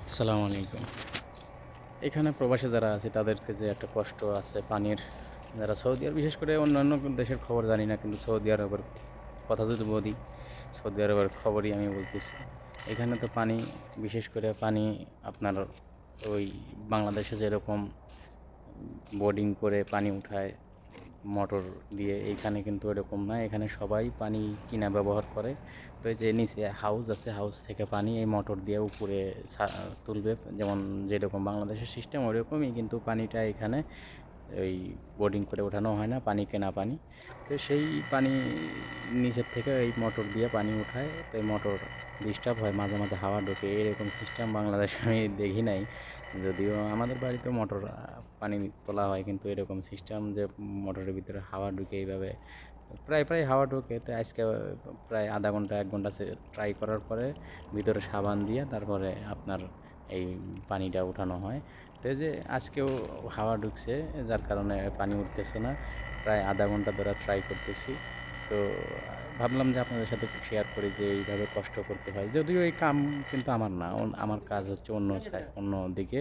আসসালামু আলাইকুম। এখানে প্রবাসী যারা আছে তাদেরকে যে একটা কষ্ট আছে পানির, যারা সৌদি আরব, বিশেষ করে অন্যান্য দেশের খবর জানি না, কিন্তু সৌদি আরবের কথা যদি বলি, সৌদি আরবের খবরই আমি বলতেছি। এখানে তো পানি, বিশেষ করে পানি আপনার ওই বাংলাদেশে যেরকম বোর্ডিং করে পানি উঠায় মোটর দিয়ে, এইখানে কিন্তু এরকম না। এখানে সবাই পানি কিনা ব্যবহার করে। তো এই যে নিচে হাউস আছে, হাউস থেকে পানি এই মোটর দিয়ে উপরে তুলবে, যেমন যেরকম বাংলাদেশের সিস্টেম ওরকমই, কিন্তু পানিটা এখানে ওই বোর্ডিং করে ওঠানো হয় না, পানি কেনা পানি। তো সেই পানি নিচের থেকে এই মোটর দিয়ে পানি উঠায়। তো এই মোটর ডিস্টার্ব হয়, মাঝে মাঝে হাওয়া ঢোকে, এরকম সিস্টেম বাংলাদেশে আমি দেখি নাই। যদিও আমাদের বাড়িতে মোটর পানি তোলা হয়, কিন্তু এরকম সিস্টেম যে মোটরের ভিতরে হাওয়া ঢুকে এইভাবে প্রায় প্রায় হাওয়া ঢোকে। তো আজকে প্রায় আধা ঘন্টা 1 ঘন্টা ট্রাই করার পরে ভিতরে সাবান দিয়ে তারপরে আপনার এই পানিটা উঠানো হয়। তো এই যে আজকেও হাওয়া ঢুকছে, যার কারণে পানি উঠতেছে না। প্রায় আধা ঘন্টা ধরে ট্রাই করতেছি। তো ভাবলাম যে আপনাদের সাথে একটু শেয়ার করি যে এইভাবে কষ্ট করতে হয়। যদিও এই কাম কিন্তু আমার না, আমার কাজ হচ্ছে অন্য দিকে।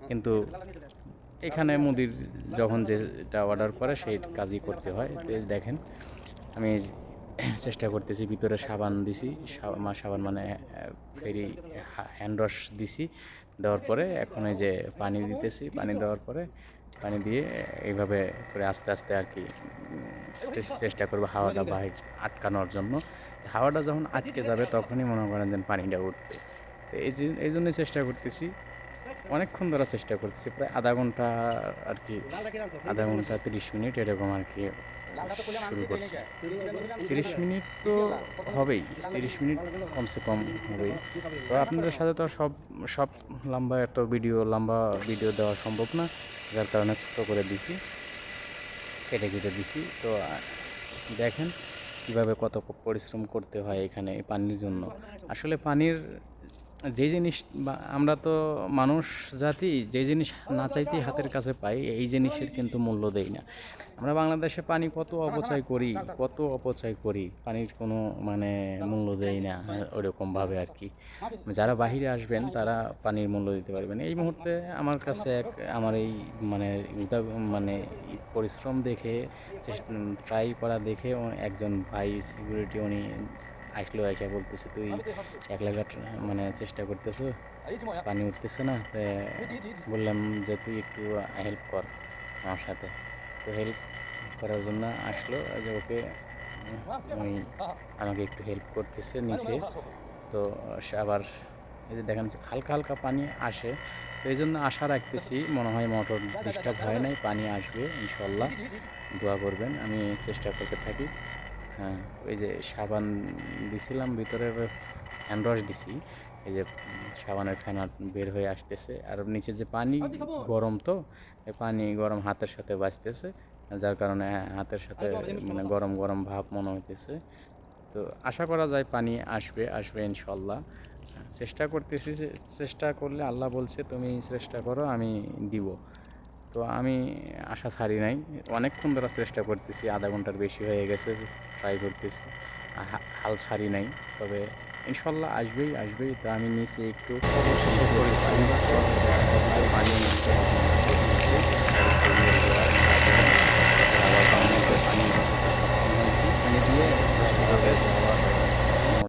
কিন্তু এখানে মুদির যখন যেটা অর্ডার করে সেই কাজই করতে হয়। তো এই দেখেন, আমি চেষ্টা করতেছি, ভিতরে সাবান দিছি, সাবান মানে ফেরি হ্যান্ড ওয়াশ দিছি। দেওয়ার পরে এখন এই যে পানি দিতেছি, পানি দেওয়ার পরে পানি দিয়ে এইভাবে করে আস্তে আস্তে আর কি চেষ্টা করবো হাওয়াটা বাহির আটকানোর জন্য। হাওয়াটা যখন আটকে যাবে তখনই মনে করেন যে পানিটা উঠবে। তো এই জন্যই চেষ্টা করতেছি, অনেকক্ষণ ধরে চেষ্টা করতেছি, প্রায় আধা ঘন্টা আর কি, আধা ঘন্টা 30 মিনিট এরকম আর কি শুরু করছি। 30 মিনিট তো হবেই, 30 মিনিট কমসে কম হবেই। তো আপনাদের সাথে তো সব সব লম্বা ভিডিও দেওয়া সম্ভব না, যার কারণে ছোটো করে দিছি, কেটে কেটে দিছি। তো দেখেন কীভাবে কত পরিশ্রম করতে হয় এখানে এই পানির জন্য। আসলে পানির যে জিনিস, বা আমরা তো মানুষ জাতি, যে জিনিস না চাইতেই হাতের কাছে পাই, এই জিনিসের কিন্তু মূল্য দেই না। আমরা বাংলাদেশে পানি কত অপচয় করি, পানির কোনো মানে মূল্য দেই না ওরকমভাবে আর কি। যারা বাহিরে আসবেন তারা পানির মূল্য দিতে পারবেন। এই মুহূর্তে আমার কাছে আমার এই মানে মানে পরিশ্রম দেখে, ট্রাই করা দেখে একজন ভাই সিকিউরিটি, উনি আসলো, এসে বলতেছে, তুই একলা মানে চেষ্টা করতেছো, পানি উঠতেছে না। বললাম যে তুই একটু হেল্প কর আমার সাথে। তো হেল্প করার জন্য আসলো, যে ওকে ওই আমাকে একটু হেল্প করতেছে নিচে। তো সে আবার এই যে দেখেন হালকা হালকা পানি আসে। তো এই জন্য আশা রাখতেছি, মনে হয় মোটর ডিস্টার্ব হয় নাই, পানি আসবে ইনশাল্লাহ। দোয়া করবেন, আমি চেষ্টা করতে থাকি। হ্যাঁ, ওই যে সাবান দিছিলাম ভিতরে, হ্যান্ড ওয়াশ দিছি, এই যে সাবানের ফেনা বের হয়ে আসতেছে, আর নিচে যে পানি গরম, তো এই পানি গরম হাতের সাথে বাজতেছে, যার কারণে হাতের সাথে মানে গরম গরম ভাব মনে হইতেছে। তো আশা করা যায় পানি আসবে আসবে ইনশাল্লাহ। চেষ্টা করতেছি, চেষ্টা করলে আল্লাহ বলছে তুমি চেষ্টা করো, আমি দিব। তো আমি আশা ছাড়ি নাই, অনেকক্ষণ ধরে চেষ্টা করতেছি, আধা ঘন্টার বেশি হয়ে গেছে ট্রাই করতেছি, হাল ছাড়ি নাই। তবে ইনশাল্লাহ আসবেই আসবেই। তো আমি নিচে একটু পরিশ্রম পানি পানি দিয়ে